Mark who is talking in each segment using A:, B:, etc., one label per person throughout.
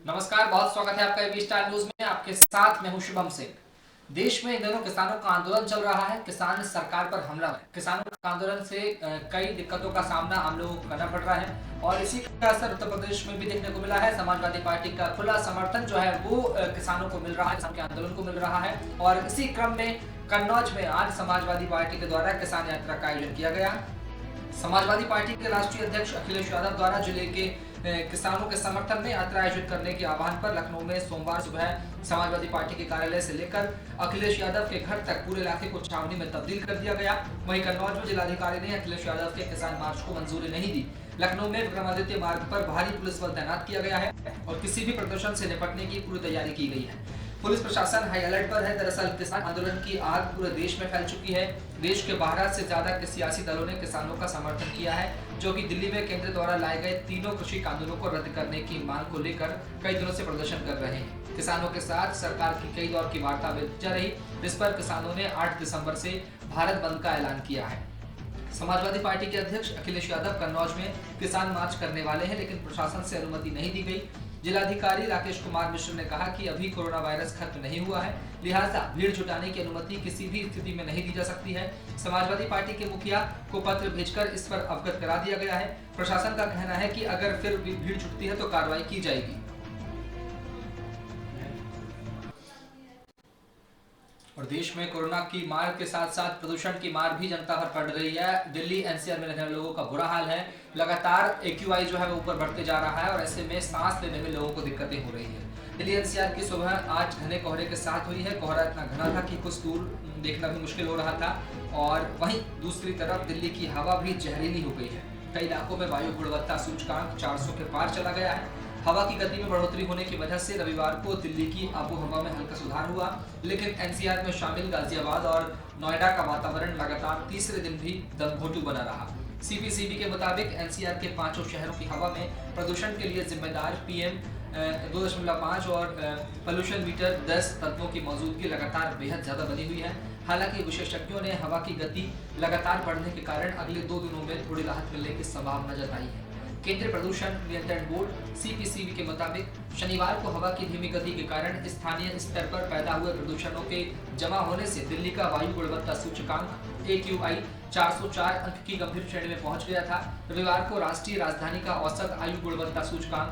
A: नमस्कार, बहुत स्वागत है आपका एबी स्टार न्यूज में। आपके साथ मैं हूं शुभम सिंह। देश में इन दिनों किसानों का आंदोलन चल रहा है। किसान सरकार पर हमला है। किसानों के आंदोलन से कई दिक्कतों का सामना हम लोगों को करना पड़ रहा है और इसी का असर उत्तर प्रदेश में भी देखने को मिला है। समाजवादी पार्टी का खुला समर्थन जो है वो किसानों को मिल रहा है, किसान के आंदोलन को मिल रहा है। और इसी क्रम में कन्नौज में आज समाजवादी पार्टी के द्वारा किसान यात्रा का आयोजन किया गया। समाजवादी पार्टी के राष्ट्रीय अध्यक्ष अखिलेश यादव द्वारा जिले के किसानों के समर्थन में यात्रा आयोजित करने के आह्वान पर लखनऊ में सोमवार सुबह समाजवादी पार्टी के कार्यालय से लेकर अखिलेश यादव के घर तक पूरे इलाके को छावनी में तब्दील कर दिया गया। वहीं कन्नौज में जिलाधिकारी ने अखिलेश यादव के किसान मार्च को मंजूरी नहीं दी। लखनऊ में विक्रमादित्य मार्ग पर भारी पुलिस बल तैनात किया गया है और किसी भी प्रदर्शन से निपटने की पूरी तैयारी की गई है। पुलिस प्रशासन हाई अलर्ट पर है। दरअसल किसान आंदोलन की आग पूरे देश में फैल चुकी है। देश के 12 से ज्यादा सियासी दलों ने किसानों का समर्थन किया है, जो कि दिल्ली में केंद्र द्वारा लाए गए तीनों कृषि कानूनों को रद्द करने की मांग को लेकर कई दिनों से प्रदर्शन कर रहे हैं। किसानों के साथ सरकार की कई दौर की वार्ता जा रही, जिस पर किसानों ने 8 दिसंबर से भारत बंद का ऐलान किया है। समाजवादी पार्टी के अध्यक्ष अखिलेश यादव कन्नौज में किसान मार्च करने वाले हैं, लेकिन प्रशासन से अनुमति नहीं दी गई। जिलाधिकारी राकेश कुमार मिश्र ने कहा कि अभी कोरोना वायरस खत्म नहीं हुआ है, लिहाजा भीड़ जुटाने की अनुमति किसी भी स्थिति में नहीं दी जा सकती है। समाजवादी पार्टी के मुखिया को पत्र भेजकर इस पर अवगत करा दिया गया है। प्रशासन का कहना है कि अगर फिर भी भीड़ जुटती है तो कार्रवाई की जाएगी। और देश में कोरोना की मार के साथ साथ प्रदूषण की मार भी जनता पर पड़ रही है। दिल्ली एनसीआर में रहने वाले लोगों का बुरा हाल है। लगातार एक्यूआई जो है वो ऊपर बढ़ते जा रहा है और ऐसे में सांस लेने में लोगों को दिक्कतें हो रही है। दिल्ली एनसीआर की सुबह आज घने कोहरे के साथ हुई है। कोहरा इतना घना था कि कुछ दूर देखना भी मुश्किल हो रहा था और वहीं दूसरी तरफ दिल्ली की हवा भी जहरीली हो गई है। कई इलाकों में वायु गुणवत्ता सूचकांक 400 के पार चला गया है। हवा की गति में बढ़ोतरी होने की वजह से रविवार को दिल्ली की आबोहवा में हल्का सुधार हुआ, लेकिन एनसीआर में शामिल गाजियाबाद और नोएडा का वातावरण लगातार तीसरे दिन भी दमघोटू बना रहा। सीपीसीबी के मुताबिक एनसीआर के 5 शहरों की हवा में प्रदूषण के लिए जिम्मेदार पीएम 2.5 और पोल्यूशन मीटर 10 तत्वों की मौजूदगी लगातार बेहद ज्यादा बनी हुई है। हालांकि विशेषज्ञों ने हवा की गति लगातार बढ़ने के कारण अगले 2 दिनों में थोड़ी राहत मिलने की संभावना जताई है। केंद्रीय प्रदूषण नियंत्रण बोर्ड सीपीसीबी के मुताबिक शनिवार को हवा की धीमी गति के कारण स्थानीय स्तर पर पैदा हुए प्रदूषणों के जमा होने से दिल्ली का वायु गुणवत्ता सूचकांक AQI 404 अंक की गंभीर श्रेणी में पहुंच गया था। रविवार को राष्ट्रीय राजधानी का औसत आयु गुणवत्ता सूचकांक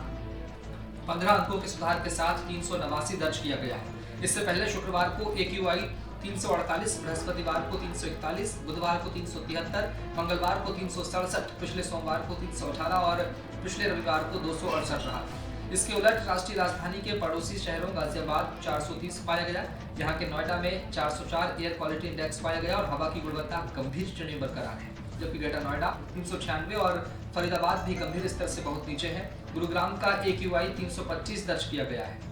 A: 15 अंकों के सुधार के साथ 389 दर्ज किया गया है। इससे पहले शुक्रवार को AQI 348, बृहस्पतिवार को 341, बुधवार को 373, मंगलवार को 367, पिछले सोमवार को 318 और पिछले रविवार को 268 रहा। इसके उलट राष्ट्रीय राजधानी के पड़ोसी शहरों गाजियाबाद 430 पाया गया। यहाँ के नोएडा में 404 एयर क्वालिटी इंडेक्स पाया गया और हवा की गुणवत्ता गंभीर श्रेणी बरकरार है, जबकि ग्रेटर नोएडा 396 और फरीदाबाद भी गंभीर स्तर से बहुत नीचे है। गुरुग्राम का AQI 325 दर्ज किया गया है।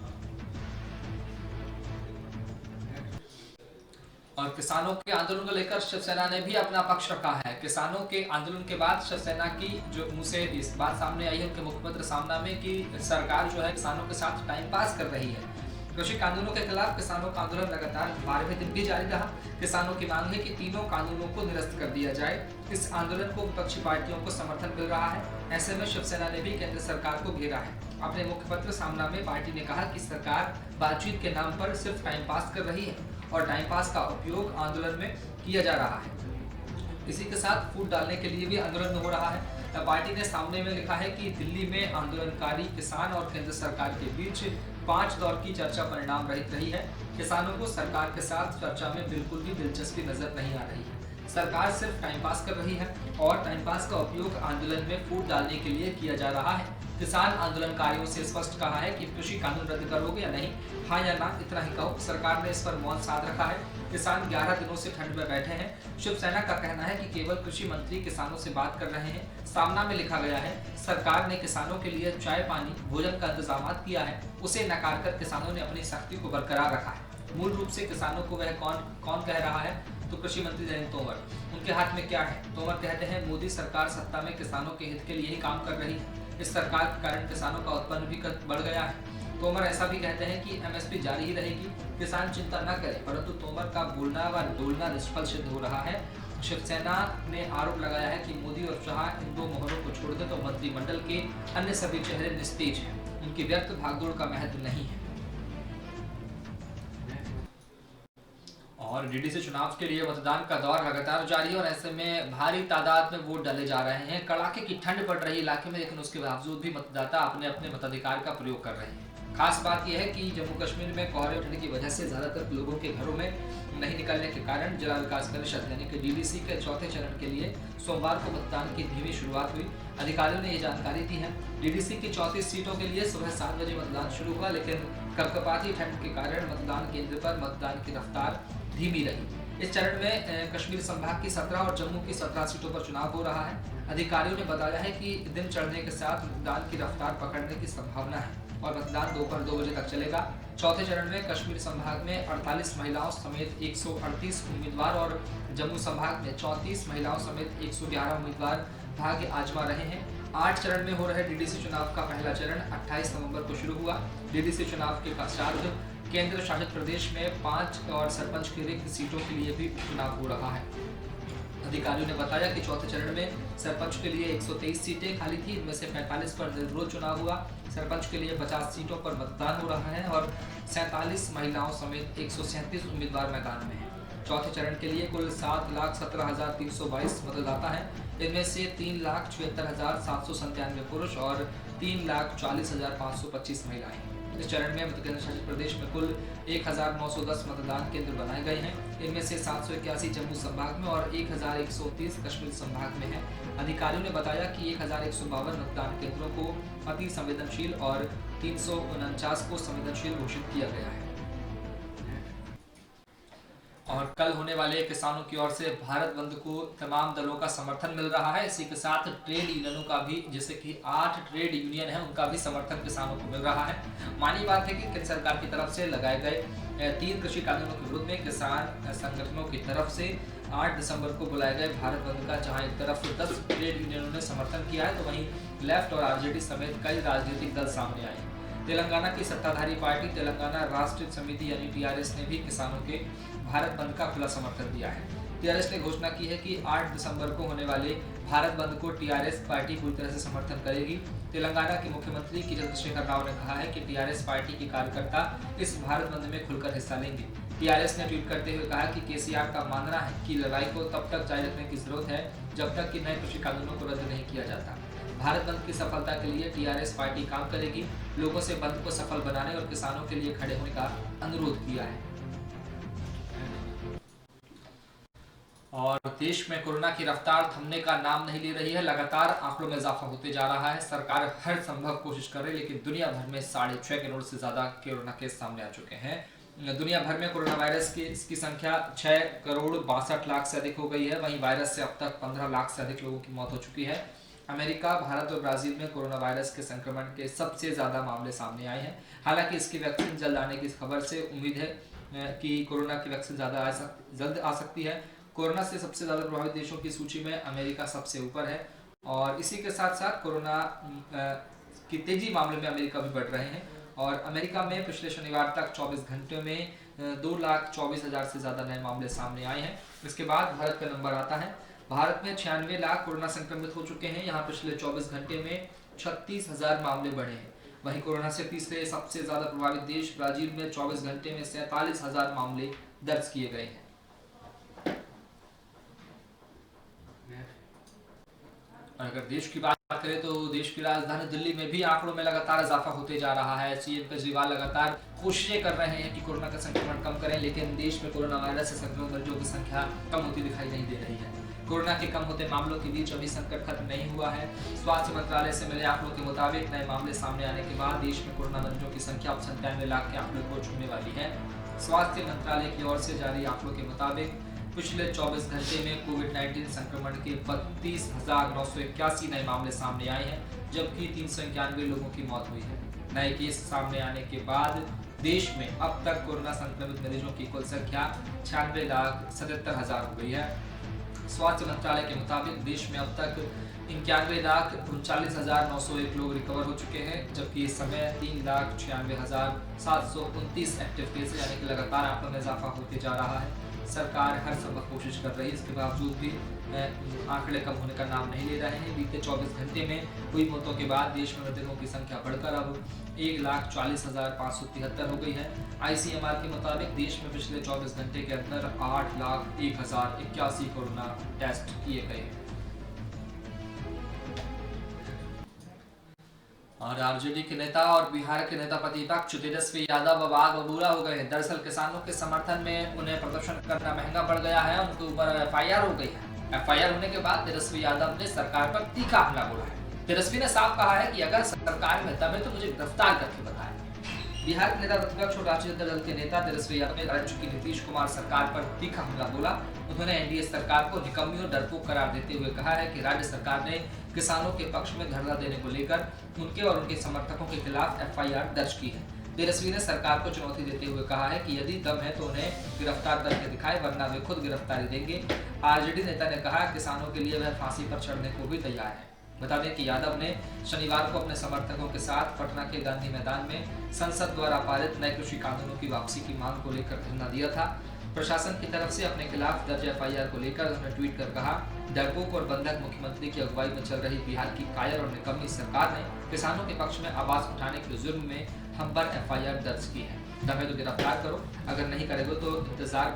A: और किसानों के आंदोलन को लेकर शिवसेना ने भी अपना पक्ष रखा है। किसानों के आंदोलन के बाद शिवसेना की जो मुंह से इस बात सामने आई है उनके मुखपत्र सामना में कि सरकार जो है किसानों के साथ टाइम पास कर रही है। कृषि कानूनों के खिलाफ किसानों का आंदोलन लगातार 12वें दिन भी जारी रहा। किसानों की मांग है कि तीनों कानूनों को निरस्त कर दिया जाए। इस आंदोलन को विपक्षी पार्टियों को समर्थन मिल रहा है। ऐसे में शिवसेना ने भी केंद्र सरकार को घेरा है। अपने मुखपत्र सामना में पार्टी ने कहा कि सरकार बातचीत के नाम पर सिर्फ टाइम पास कर रही है और टाइम पास का उपयोग आंदोलन में किया जा रहा है। इसी के साथ फूट डालने के लिए भी आंदोलन हो रहा है। पार्टी ने सामने में लिखा है कि दिल्ली में आंदोलनकारी किसान और केंद्र सरकार के बीच 5 दौर की चर्चा परिणाम रहित रही है। किसानों को सरकार के साथ चर्चा में बिल्कुल भी दिलचस्पी नजर नहीं आ रही है। सरकार सिर्फ टाइम पास कर रही है और टाइम पास का उपयोग आंदोलन में फूट डालने के लिए किया जा रहा है। किसान आंदोलनकारियों से स्पष्ट कहा है कि कृषि कानून रद्द करोगे या नहीं, हाँ या ना, इतना ही कहो। सरकार ने इस पर मौन साध रखा है। किसान 11 दिनों से ठंड में बैठे हैं। शिवसेना का कहना है कि केवल कृषि मंत्री किसानों से बात कर रहे हैं। सामना में लिखा गया है, सरकार ने किसानों के लिए चाय पानी भोजन का इंतजाम किया है, उसे नकार कर किसानों ने अपनी सख्ती को बरकरार रखा है। मूल रूप से किसानों को वह कौन कह रहा है, तो कृषि मंत्री नरेंद्र तोमर। उनके हाथ में क्या है? तोमर कहते हैं मोदी सरकार सत्ता में किसानों के हित के लिए ही काम कर रही है। इस सरकार के कारण किसानों का उत्पन्न भी बढ़ गया है। तोमर ऐसा भी कहते हैं कि MSP जारी ही रहेगी, किसान चिंता न करें, परंतु तोमर का बोलना व डोलना निष्फल सिद्ध हो रहा है। शिवसेना ने आरोप लगाया है कि मोदी और शाह इन दो मोहरों को छोड़ दे तो मंत्रिमंडल के अन्य सभी चेहरे निस्तेज हैं। उनकी व्यर्थ भागदौड़ का महत्व नहीं है। और डीडीसी चुनाव के लिए मतदान का दौर लगातार जारी है और ऐसे में भारी तादाद में वोट डाले जा रहे हैं। कड़ाके की ठंड पड़ रही है इलाके में, लेकिन उसके बावजूद भी मतदाता अपने अपने मताधिकार का प्रयोग कर रहे हैं। खास बात यह है कि जम्मू कश्मीर में कोहरे उठने की वजह से ज्यादातर लोगों के घरों में नहीं निकलने के कारण जिला विकास परिषद यानी कि डीडीसी के चौथे चरण के लिए सोमवार को मतदान की धीमी शुरुआत हुई। अधिकारियों ने ये जानकारी दी है। डीडीसी की 34 सीटों के लिए सुबह 7 बजे मतदान शुरू हुआ, लेकिन कपकपाती ठंड के कारण मतदान केंद्र पर मतदान की रफ्तार धीमी रही। इस चरण में कश्मीर संभाग की 17 और जम्मू की 17 सीटों पर चुनाव हो रहा है। अधिकारियों ने बताया है कि दिन चढ़ने के साथ मतदान की रफ्तार पकड़ने की संभावना है और मतदान दोपहर 2 बजे तक चलेगा। चौथे चरण में कश्मीर संभाग में 48 महिलाओं समेत 138 उम्मीदवार और जम्मू संभाग में 34 महिलाओं समेत 111 उम्मीदवार भाग्य आजमा रहे हैं। 8 चरण में हो रहे डीडीसी चुनाव का पहला चरण 28 नवंबर को शुरू हुआ। डीडीसी चुनाव के पश्चात केंद्र शासित प्रदेश में 5 और सरपंच की रिक्त सीटों के लिए भी उपचुनाव हो रहा है। अधिकारियों ने बताया कि चौथे चरण में सरपंच के लिए 123 सीटें खाली थी, इनमें से 45 पर निर्विरोध चुनाव हुआ। सरपंच के लिए 50 सीटों पर मतदान हो रहा है और 47 महिलाओं समेत 137 उम्मीदवार मैदान में हैं। चौथे चरण के लिए कुल 7,17,322 मतदाता हैं। इनमें से 3,76,797 पुरुष और 3,40,525 महिलाएं हैं। इस चरण में केंद्र शासित प्रदेश में कुल 1,910 मतदान केंद्र बनाए गए हैं। इनमें से 781 जम्मू संभाग में और 1,130 कश्मीर संभाग में है। अधिकारियों ने बताया कि 1,152 मतदान केंद्रों को अति संवेदनशील और 349 को संवेदनशील घोषित किया गया है। और कल होने वाले किसानों की ओर से भारत बंद को तमाम दलों का समर्थन मिल रहा है। इसी के साथ ट्रेड यूनियनों का भी, जैसे कि 8 ट्रेड यूनियन है, उनका भी समर्थन किसानों को मिल रहा है। मानी बात है कि केंद्र सरकार की तरफ से लगाए गए 3 कृषि कानूनों के विरोध में किसान संगठनों की तरफ से 8 दिसंबर को बुलाए गए भारत बंद का जहां एक तरफ 10 ट्रेड यूनियनों ने समर्थन किया है, तो वहीं लेफ्ट और आरजेडी समेत कई राजनीतिक दल सामने आए। तेलंगाना की सत्ताधारी पार्टी तेलंगाना राष्ट्र समिति यानी टीआरएस ने भी किसानों के भारत बंद का खुला समर्थन दिया है। टीआरएस ने घोषणा की है कि 8 दिसंबर को होने वाले भारत बंद को टीआरएस पार्टी पूरी तरह से समर्थन करेगी। तेलंगाना के मुख्यमंत्री के चंद्रशेखर राव ने कहा है कि टीआरएस पार्टी के कार्यकर्ता इस भारत बंद में खुलकर हिस्सा लेंगे। टीआरएस ने ट्वीट करते हुए कहा कि केसीआर का मानना है कि लड़ाई को तब तक जारी रखने की जरूरत है जब तक कि नए कृषि कानूनों को रद्द नहीं किया जाता। भारत बंद की सफलता के लिए टीआरएस पार्टी काम करेगी। लोगों से बंद को सफल बनाने और किसानों के लिए खड़े होने का अनुरोध किया है। और देश में कोरोना की रफ्तार थमने का नाम नहीं ले रही है। लगातार आंकड़ों में इजाफा होते जा रहा है। सरकार हर संभव कोशिश कर रही है, लेकिन दुनिया भर में 6.5 करोड़ से ज्यादा कोरोना केस सामने आ चुके हैं। दुनिया भर में कोरोना वायरस की इसकी संख्या 6 करोड़ 62 लाख से अधिक हो गई है। वहीं वायरस से अब तक 15 लाख से अधिक लोगों की मौत हो चुकी है। अमेरिका, भारत और ब्राजील में कोरोना वायरस के संक्रमण के सबसे ज्यादा मामले सामने आए हैं। हालांकि इसकी वैक्सीन जल्द आने की खबर से उम्मीद है कि कोरोना की वैक्सीन जल्द आ सकती है। कोरोना से सबसे ज्यादा प्रभावित देशों की सूची में अमेरिका सबसे ऊपर है और इसी के साथ साथ कोरोना की तेजी मामले में अमेरिका भी बढ़ रहे हैं। और अमेरिका में पिछले शनिवार तक 24 घंटे में 2,24,000 से ज्यादा नए मामले सामने आए हैं। इसके बाद भारत का नंबर आता है। भारत में 96 लाख कोरोना संक्रमित हो चुके हैं। यहाँ पिछले 24 घंटे में 36,000 मामले बढ़े हैं। वहीं कोरोना से तीसरे सबसे ज्यादा प्रभावित देश ब्राजील में 24 घंटे में 47,000 मामले दर्ज किए गए हैं। और अगर देश की बात करें तो देश की राजधानी दिल्ली में भी आंकड़ों में लगातार इजाफा होते जा रहा है। सीएम केजरीवाल लगातार कोशिशें कर रहे हैं कि कोरोना का संक्रमण कम करें, लेकिन देश में कोरोना वायरस से संक्रमित मरीजों की संख्या कम होती दिखाई नहीं दे रही है। कोरोना के कम होते मामलों के बीच अभी संकट खत्म नहीं हुआ है। स्वास्थ्य मंत्रालय से मिले आंकड़ों के मुताबिक नए मामले सामने आने के बाद देश में कोरोना मरीजों की संख्या अब 97 लाख के आंकड़े को छूने वाली है। स्वास्थ्य मंत्रालय की ओर से जारी आंकड़ों के मुताबिक पिछले 24 घंटे में कोविड-19 संक्रमण के 32,981 नए मामले सामने आए हैं, जबकि 391 लोगों की मौत हुई है। नए केस सामने आने के बाद देश में अब तक कोरोना संक्रमित मरीजों की कुल संख्या 96,77,000 हो गई है। स्वास्थ्य मंत्रालय के मुताबिक देश में अब तक 91,39,901 लोग रिकवर हो चुके हैं, जबकि इस समय 3,96,729 एक्टिव केस यानी कि लगातार आंकड़ों में इजाफा होते जा रहा है। सरकार हर संभव कोशिश कर रही है। इसके बावजूद भी आंकड़े कम होने का नाम नहीं ले रहे हैं। बीते 24 घंटे में हुई मौतों के बाद देश में मृतकों की संख्या बढ़कर अब 1,40,573 हो गई है। ICMR के मुताबिक देश में पिछले 24 घंटे के अंदर 8,01,081 कोरोना टेस्ट किए गए। और आरजेडी के नेता और बिहार के नेता प्रतिपक्ष तेजस्वी यादव अब आग बबूला हो गए हैं। दरअसल किसानों के समर्थन में उन्हें प्रदर्शन करना महंगा पड़ गया है। उनके ऊपर FIR हो गई है। FIR होने के बाद तेजस्वी यादव ने सरकार पर तीखा हमला बोला है। तेजस्वी ने साफ कहा है कि अगर सरकार में दम है तो मुझे गिरफ्तार करके बताएं। बिहार के नेता प्रतिपक्ष और राष्ट्रीय जनता दल के नेता तेजस्वी यादव ने राज्य की नीतीश कुमार सरकार पर तीखा हमला बोला। उन्होंने NDA सरकार को निकम्मी और डरपोक करार देते हुए कहा है कि राज्य सरकार ने किसानों के पक्ष में धरना देने को लेकर उनके और उनके समर्थकों के खिलाफ FIR दर्ज की है। तेजस्वी ने सरकार को चुनौती देते हुए कहा है कि यदि दम है तो उन्हें गिरफ्तार करके दिखाए, वरना वे खुद गिरफ्तारी देंगे। आरजेडी नेता ने कहा किसानों के लिए वह फांसी पर चढ़ने को भी तैयार है। बता दें कि यादव ने शनिवार को अपने समर्थकों के साथ पटना के गांधी मैदान में संसद द्वारा पारित नए कृषि कानूनों की वापसी की मांग को लेकर धरना दिया था। प्रशासन की तरफ से अपने खिलाफ दर्ज FIR को लेकर उन्होंने ट्वीट कर कहा, डरपोक और बंधक मुख्यमंत्री की अगुवाई में चल रही बिहार की कायर और निकम्मी सरकार ने किसानों के पक्ष में आवाज उठाने के जुर्म में हम पर FIR दर्ज की है। दम है तो गिरफ्तार करो, अगर नहीं करेगा तो इंतजार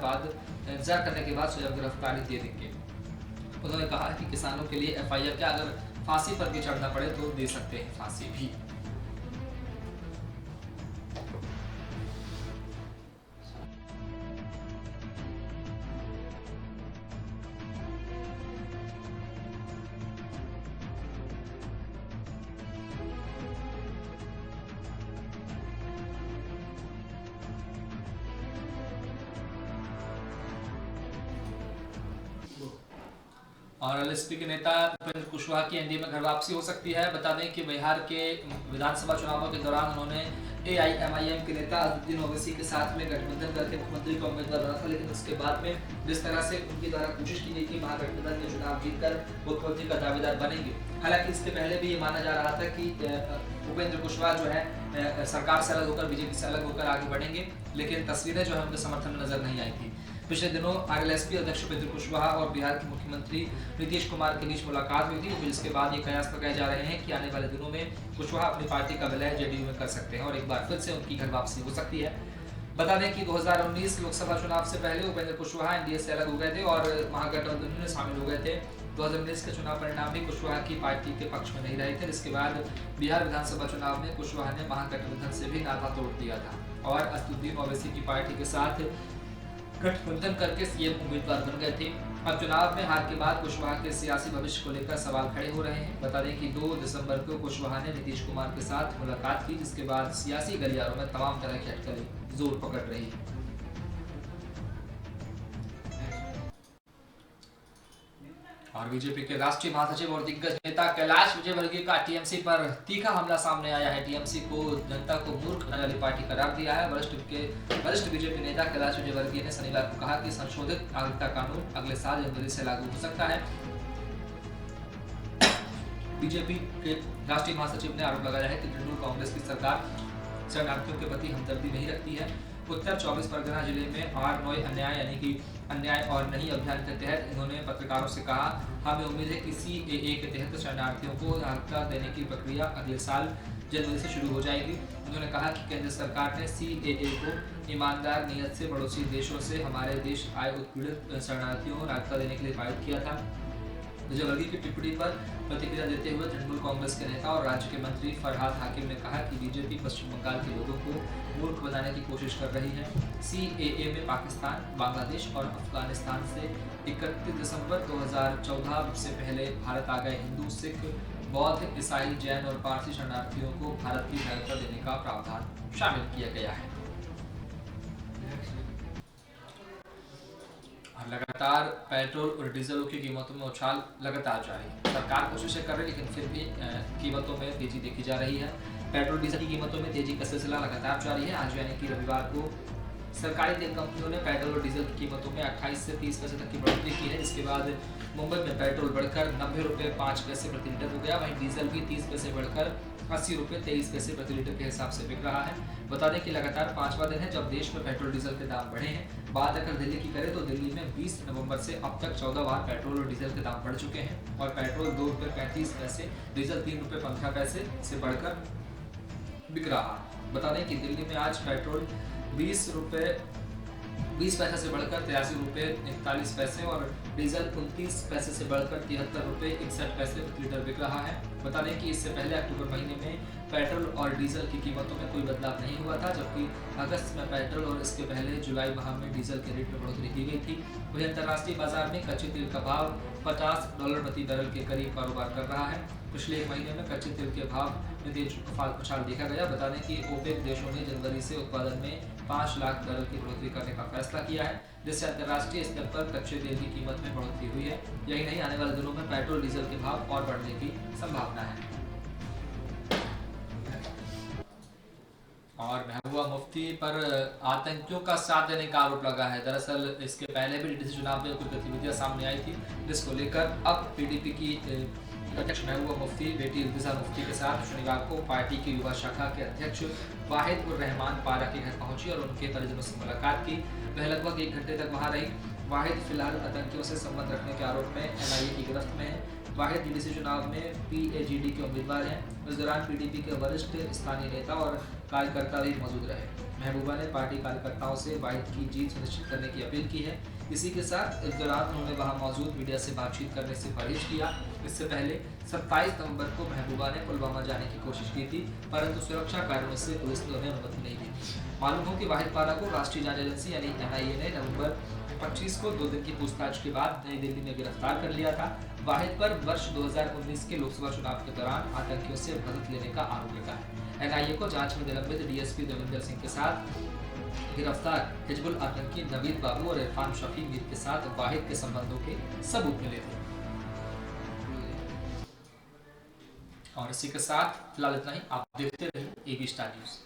A: करने के बाद स्वयं गिरफ्तारी दे देंगे। उन्होंने कहा कि किसानों के लिए FIR क्या, अगर फांसी पर भी चढ़ना पड़े तो दे सकते हैं फांसी भी। और LSP के नेता उपेंद्र कुशवाहा की NDA में घर वापसी हो सकती है। बता दें कि बिहार के विधानसभा चुनावों के दौरान उन्होंने AIMIM के नेता अजदुद्दीन ओवैसी के साथ में गठबंधन करके मुख्यमंत्री का उम्मीदवार बना था, लेकिन उसके बाद में जिस तरह से उनके द्वारा कोशिश की गई कि महागठबंधन में चुनाव जीतकर मुख्यमंत्री का दावेदार बनेंगे। हालांकि इसके पहले भी ये माना जा रहा था कि उपेंद्र कुशवाहा जो है सरकार से अलग होकर, बीजेपी से अलग होकर आगे बढ़ेंगे, लेकिन तस्वीरें जो है उनके समर्थन में नजर नहीं आई थी। पिछले दिनों LSP अध्यक्ष उपेंद्र कुशवाहा और बिहार के मुख्यमंत्री नीतीश कुमार के बीच मुलाकात हुई थी। इसके बाद ये कयास लगाए जा रहे हैं कि आने वाले दिनों में कुशवाहा अपनी पार्टी का विलय JDU में कर सकते हैं और एक बार फिर से उनकी घर वापसी हो सकती है। बता दें कि 2019 लोकसभा चुनाव से पहले उपेंद्र कुशवाहा NDA से अलग हो गए थे और महागठबंधन में शामिल हो गए थे। 2019 के चुनाव परिणाम भी कुशवाहा की पार्टी के पक्ष में नहीं रहे थे। इसके बाद बिहार विधानसभा चुनाव में कुशवाहा ने महागठबंधन से भी नाता तोड़ दिया था और अजदुद्दीन ओवैसी की पार्टी के साथ गठबंधन करके CM उम्मीदवार बन गए थे। अब चुनाव में हार के बाद कुशवाहा के सियासी भविष्य को लेकर सवाल खड़े हो रहे हैं। बता दें कि 2 दिसंबर को कुशवाहा ने नीतीश कुमार के साथ मुलाकात की, जिसके बाद सियासी गलियारों में तमाम तरह की अटकलें जोर पकड़ रही है। और बीजेपी के राष्ट्रीय महासचिव और दिग्गज नेता कैलाश विजयवर्गीय का TMC पर तीखा हमला सामने आया है। TMC को जनता को मूर्ख बनाने वाली पार्टी करार दिया है। वरिष्ठ बीजेपी नेता कैलाश विजयवर्गीय ने शनिवार को कहा कि संशोधित नागरिकता कानून अगले साल जनवरी से लागू हो सकता है। बीजेपी के राष्ट्रीय महासचिव ने आरोप लगाया है कि तृणमूल कांग्रेस की सरकार शरणार्थियों के प्रति हमदर्दी नहीं रखती है। उत्तर 24 परगना जिले में 8-9 अन्याय यानी कि अन्याय और नहीं अभियान के तहत इन्होंने पत्रकारों से कहा, हमें उम्मीद है कि CAA के तहत शरणार्थियों को नागरिकता देने की प्रक्रिया अगले साल जनवरी से शुरू हो जाएगी। उन्होंने कहा कि केंद्र सरकार ने CAA को ईमानदार नियत से पड़ोसी देशों से हमारे देश आए उत्पीड़ित शरणार्थियों को नागरिकता देने के लिए पारित किया था। विजयवर्गीय की टिप्पणी पर प्रतिक्रिया देते हुए तृणमूल कांग्रेस के नेता और राज्य के मंत्री फरहाद हाकिम ने कहा कि बीजेपी पश्चिम बंगाल के लोगों को मूर्ख बनाने की कोशिश कर रही है। CAA में पाकिस्तान, बांग्लादेश और अफगानिस्तान से 31 दिसंबर 2014 से पहले भारत आ गए हिंदू, सिख, बौद्ध, ईसाई, जैन और पारसी शरणार्थियों को भारत की नागरिकता देने का प्रावधान शामिल किया गया है। लगातार पेट्रोल और डीजल की कीमतों में उछाल लगातार जारी है। सरकार कोशिशें कर रही है, लेकिन फिर भी कीमतों में तेजी देखी जा रही है। पेट्रोल डीजल की कीमतों में तेजी का सिलसिला लगातार जारी है। आज यानी कि रविवार को सरकारी तेल कंपनियों ने पेट्रोल और डीजल की कीमतों में 28 से 30 पैसे तक की बढ़ोतरी की है। इसके बाद मुंबई में पेट्रोल बढ़कर 90 रुपये 5 पैसे प्रति लीटर हो गया, वहीं डीजल भी 30 पैसे बढ़कर 80 रुपये 23 पैसे प्रति लीटर के हिसाब से बिक रहा है। बता दें कि लगातार 5वां दिन है जब देश में पेट्रोल डीजल के दाम बढ़े हैं। बात अगर दिल्ली की करें तो दिल्ली में 20 नवंबर से अब तक 14 बार पेट्रोल और डीजल के दाम बढ़ चुके हैं और पेट्रोल 2 रुपये 35 पैसे, डीजल 3 रुपये 15 पैसे से बढ़कर बिक रहा है। बता दें कि दिल्ली में आज पेट्रोल 20 रुपये 20 पैसे से बढ़कर 83 रुपये 41 पैसे और डीजल 29 पैसे से बढ़कर 73 रुपये 61 पैसे प्रति लीटर बिक रहा है। बता दें कि इससे पहले अक्टूबर महीने में पेट्रोल और डीजल की कीमतों में कोई बदलाव नहीं हुआ था, जबकि अगस्त में पेट्रोल और इसके पहले जुलाई माह में डीजल के रेट में बढ़ोतरी की गई थी। वहीं अंतर्राष्ट्रीय बाजार में कच्चे तेल का भाव $50 प्रति बैरल के करीब कारोबार कर रहा है। पिछले एक महीने में कच्चे तेल के भाव में तेज उछाल देखा गया। बता दें कि ओपेक देशों ने जनवरी से उत्पादन में 5 लाख बैरल की बढ़ोतरी करने का फैसला किया है, जिससे अंतर्राष्ट्रीय स्तर पर कच्चे तेल की कीमत में बढ़ोतरी हुई है। यही नहीं, आने वाले दिनों में पेट्रोल डीजल के भाव और बढ़ने की संभावना है। और महबूबा मुफ्ती पर आतंकियों का साथ देने का आरोप लगा है। दरअसल इसके पहले भी डीडीसी चुनाव में कुछ गतिविधियां सामने आई थी, जिसको लेकर अब पीडीपी की अध्यक्ष महबूबा मुफ्ती बेटी इल्तिजा मुफ्ती के साथ शनिवार को पार्टी की युवा शाखा के अध्यक्ष वाहिद उर रहमान पारा के घर पहुंची और उनके परिजनों से मुलाकात की। वह लगभग 1 घंटे तक वहां रही। वाहिद फिलहाल आतंकियों से संबंध रखने के आरोप में एनआईए की गिरफ्त में है। वाहिद डीडीसी चुनाव में पीएजीडी के उम्मीदवार हैं। इस दौरान पीडीपी के वरिष्ठ स्थानीय नेता और कार्यकर्ता भी मौजूद रहे। महबूबा ने पार्टी कार्यकर्ताओं से वाहिद की जीत सुनिश्चित करने की अपील की है। इसी के साथ इस दौरान उन्होंने वहां मौजूद मीडिया से बातचीत करने से परहेज किया। इससे पहले 27 नवंबर को महबूबा ने पुलवामा जाने की कोशिश की थी, परंतु सुरक्षा कारणों से पुलिस ने उन्हें अनुमति नहीं दी। मालूम हो कि वाहिद पारा को राष्ट्रीय जांच एजेंसी यानी एनआईए ने नवंबर 25 को 2 दिन की पूछताछ के बाद नई दिल्ली में गिरफ्तार कर लिया था। वाहिद पर वर्ष 2019 के लोकसभा चुनाव के दौरान आतंकियों से मदद लेने का आरोप लगा है। एनआईए को जांच में निलंबित डीएसपी देविंदर सिंह के साथ गिरफ्तार हिजबुल आतंकी नवीद बाबू और इरफान शफी मीर के साथ वाहिद के संबंधों के सबूत मिले थे। और इसी के साथ फिलहाल इतना ही। आप देखते रहिए एबी स्टार न्यूज।